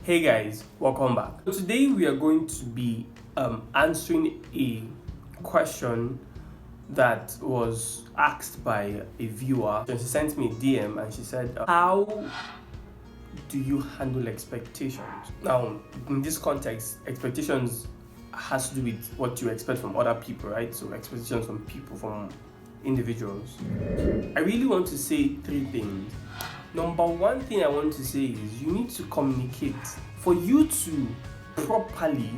Hey guys, welcome back. So today we are going to be answering a question that was asked by a viewer. She sent me a DM and she said, how do you handle expectations? Now, in this context, expectations has to do with what you expect from other people, right? So expectations from people, from individuals. I really want to say three things. Number one thing I want to say is you need to communicate. For you to properly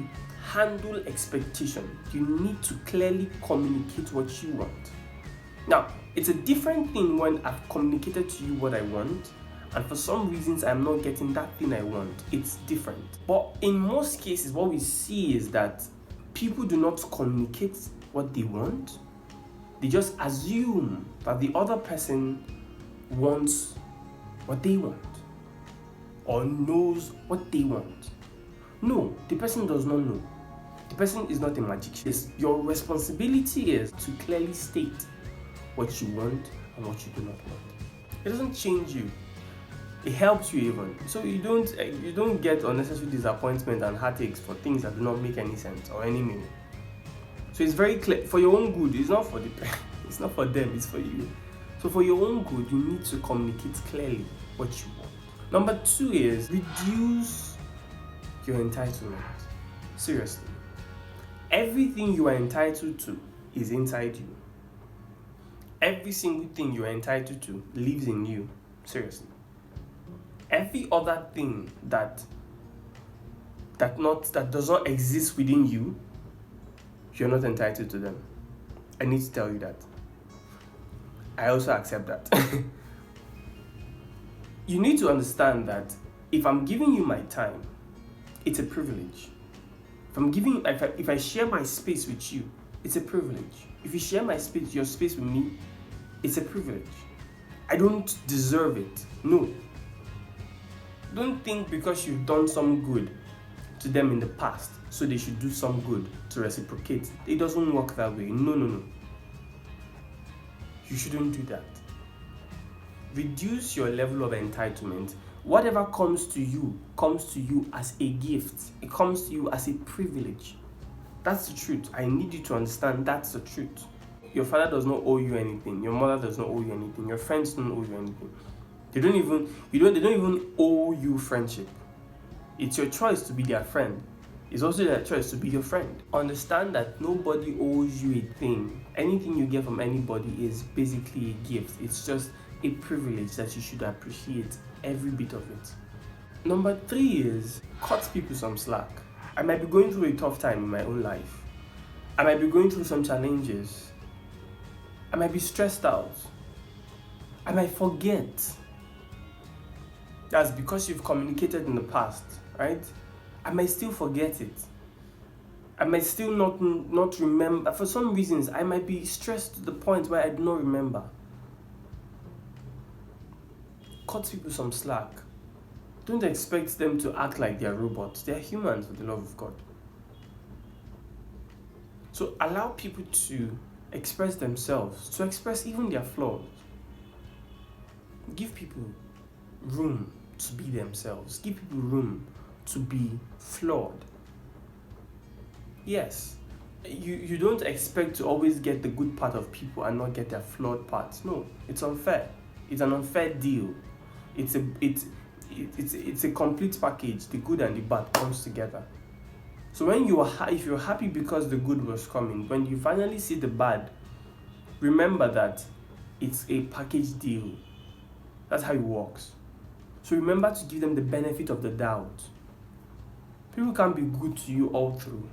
handle expectation, you need to clearly communicate what you want. Now, it's a different thing when I've communicated to you what I want, and for some reasons I'm not getting that thing I want. It's different. But in most cases, what we see is that people do not communicate what they want. They just assume that the other person wants what they want or knows what they want. No, the person does not know. The person is not a magician. Your responsibility is to clearly state what you want and what you do not want. It doesn't change you. It helps you even. So you don't get unnecessary disappointment and heartaches for things that do not make any sense or any meaning. So it's very clear for your own good. It's not for it's not for them, it's for you. So for your own good, you need to communicate clearly what you want. Number two is reduce your entitlement. Seriously. Everything you are entitled to is inside you. Every single thing you are entitled to lives in you. Seriously. Every other thing that does not exist within you, you're not entitled to them. I need to tell you that. I also accept that. You need to understand that if I'm giving you my time, it's a privilege. If I share my space with you, it's a privilege. If you share your space with me, it's a privilege. I don't deserve it. No. Don't think because you've done some good to them in the past, so they should do some good to reciprocate. It doesn't work that way. No. You shouldn't do that. Reduce your level of entitlement. Whatever comes to you as a gift. It comes to you as a privilege. That's the truth. I need you to understand that's the truth. Your father does not owe you anything. Your mother does not owe you anything. Your friends don't owe you anything. They don't even owe you friendship. It's your choice to be their friend. It's also their choice to be your friend. Understand that nobody owes you a thing. Anything you get from anybody is basically a gift. It's just a privilege that you should appreciate every bit of it. Number three is cut people some slack. I might be going through a tough time in my own life. I might be going through some challenges. I might be stressed out. I might forget. That's because you've communicated in the past, right? I might still forget it. I might still not remember. For some reasons, I might be stressed to the point where I do not remember. Cut people some slack. Don't expect them to act like they're robots. They're humans, for the love of God. So allow people to express themselves, to express even their flaws. Give people room to be themselves. Give people room to be flawed. Yes, you don't expect to always get the good part of people and not get their flawed parts. No, it's unfair. It's an unfair deal. It's a complete package. The good and the bad comes together. So when if you're happy because the good was coming, when you finally see the bad, remember that it's a package deal. That's how it works. So remember to give them the benefit of the doubt. People can't be good to you all through.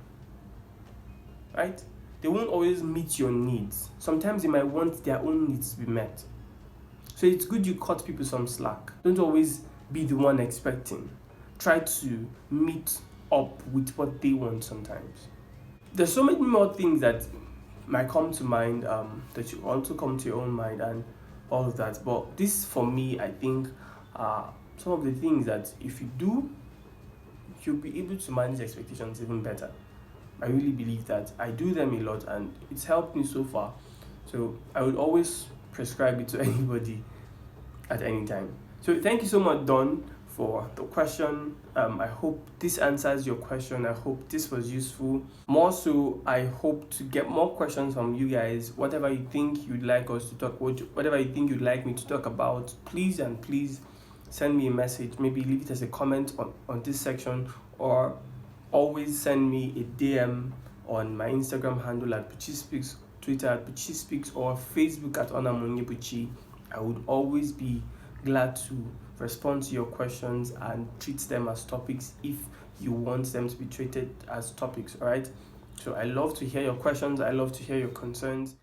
Right? They won't always meet your needs. Sometimes they might want their own needs to be met. So it's good you cut people some slack. Don't always be the one expecting. Try to meet up with what they want sometimes. There's so many more things that might come to mind that you also come to your own mind and all of that. But this, for me, I think some of the things that if you do, you'll be able to manage expectations even better. I really believe that. I do them a lot and it's helped me so far. So I would always prescribe it to anybody at any time. So thank you so much, Don, for the question. I hope this answers your question. I hope this was useful. More so, I hope to get more questions from you guys. Whatever you think you'd like us to talk, whatever you think you'd like me to talk about, please send me a message. Maybe leave it as a comment on this section, or always send me a DM on my Instagram handle at Puchi Speaks, Twitter at Puchi Speaks, or Facebook at Onamonye Puchi. I would always be glad to respond to your questions and treat them as topics if you want them to be treated as topics. All right. So I love to hear your questions. I love to hear your concerns.